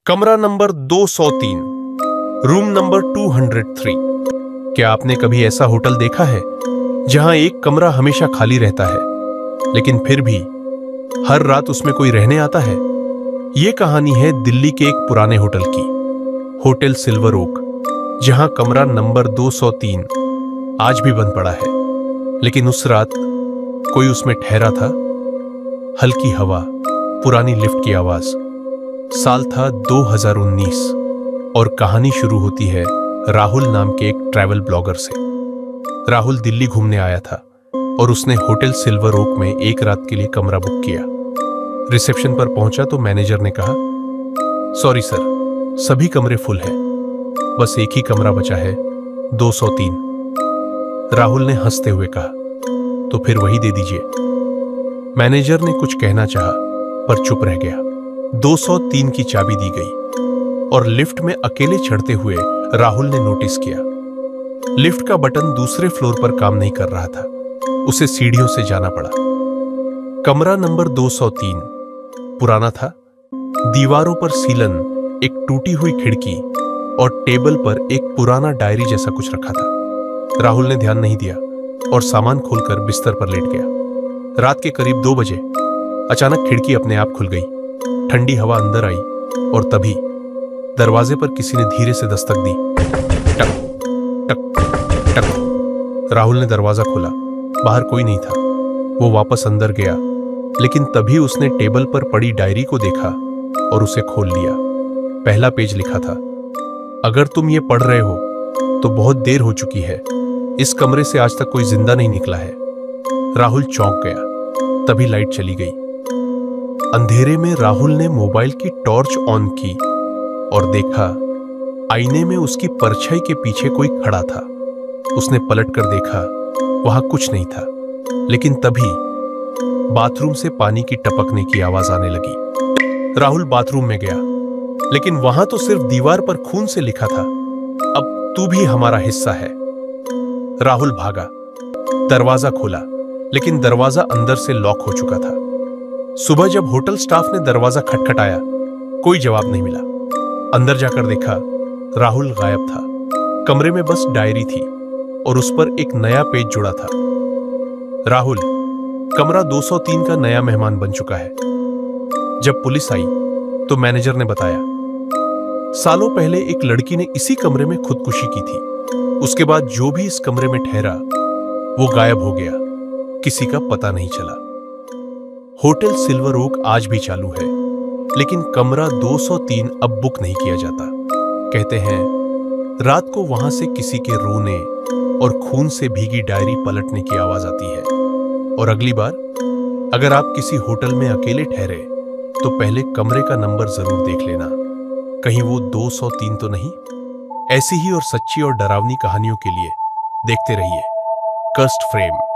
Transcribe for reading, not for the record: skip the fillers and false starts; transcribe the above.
कमरा number 203, room number 203। क्या आपने कभी ऐसा होटल देखा है जहां एक कमरा हमेशा खाली रहता है लेकिन फिर भी हर रात उसमें कोई रहने आता है? यह कहानी है दिल्ली के एक पुराने होटल की, होटल सिल्वर ओक, जहां कमरा नंबर 203 आज भी बंद पड़ा है। लेकिन उस रात कोई उसमें ठहरा था। हल्की हवा, पुरानी लिफ्ट की आवाज। साल था 2019 और कहानी शुरू होती है राहुल नाम के एक ट्रैवल ब्लॉगर से। राहुल दिल्ली घूमने आया था और उसने होटल सिल्वर ओक में एक रात के लिए कमरा बुक किया। रिसेप्शन पर पहुंचा तो मैनेजर ने कहा, सॉरी सर, सभी कमरे फुल हैं, बस एक ही कमरा बचा है, 203। राहुल ने हंसते हुए कहा, तो फिर वही दे दीजिए। मैनेजर ने कुछ कहना चाहा पर चुप रह गया। 203 की चाबी दी गई और लिफ्ट में अकेले चढ़ते हुए राहुल ने नोटिस किया लिफ्ट का बटन दूसरे फ्लोर पर काम नहीं कर रहा था। उसे सीढ़ियों से जाना पड़ा। कमरा नंबर 203 पुराना था। दीवारों पर सीलन, एक टूटी हुई खिड़की और टेबल पर एक पुराना डायरी जैसा कुछ रखा था। राहुल ने ध्यान नहीं दिया और सामान खोलकर बिस्तर पर लेट गया। रात के करीब 2 बजे अचानक खिड़की अपने आप खुल गई। ठंडी हवा अंदर आई और तभी दरवाजे पर किसी ने धीरे से दस्तक दी। टक टक टक। राहुल ने दरवाजा खोला। बाहर कोई नहीं था। वो वापस अंदर गया, लेकिन तभी उसने टेबल पर पड़ी डायरी को देखा और उसे खोल लिया। पहला पेज लिखा था, अगर तुम ये पढ़ रहे हो तो बहुत देर हो चुकी है। इस कमरे से आज तक कोई जिंदा नहीं निकला है। राहुल चौंक गया। तभी लाइट चली गई। अंधेरे में राहुल ने मोबाइल की टॉर्च ऑन की और देखा आईने में उसकी परछाई के पीछे कोई खड़ा था। उसने पलट कर देखा, वहां कुछ नहीं था। लेकिन तभी बाथरूम से पानी की टपकने की आवाज आने लगी। राहुल बाथरूम में गया, लेकिन वहां तो सिर्फ दीवार पर खून से लिखा था, अब तू भी हमारा हिस्सा है। राहुल भागा, दरवाजा खोला, लेकिन दरवाजा अंदर से लॉक हो चुका था। सुबह जब होटल स्टाफ ने दरवाजा खटखटाया, कोई जवाब नहीं मिला। अंदर जाकर देखा, राहुल गायब था। कमरे में बस डायरी थी और उस पर एक नया पेज जुड़ा था। राहुल कमरा 203 का नया मेहमान बन चुका है। जब पुलिस आई तो मैनेजर ने बताया, सालों पहले एक लड़की ने इसी कमरे में खुदकुशी की थी। उसके बाद जो भी इस कमरे में ठहरा वो गायब हो गया। किसी का पता नहीं चला। होटल सिल्वर ओक आज भी चालू है, लेकिन कमरा 203 अब बुक नहीं किया जाता। कहते हैं रात को वहां से किसी के रोने और खून से भीगी डायरी पलटने की आवाज आती है। और अगली बार अगर आप किसी होटल में अकेले ठहरे तो पहले कमरे का नंबर जरूर देख लेना, कहीं वो 203 तो नहीं। ऐसी ही और सच्ची और डरावनी कहानियों के लिए देखते रहिए कर्स्ट फ्रेम।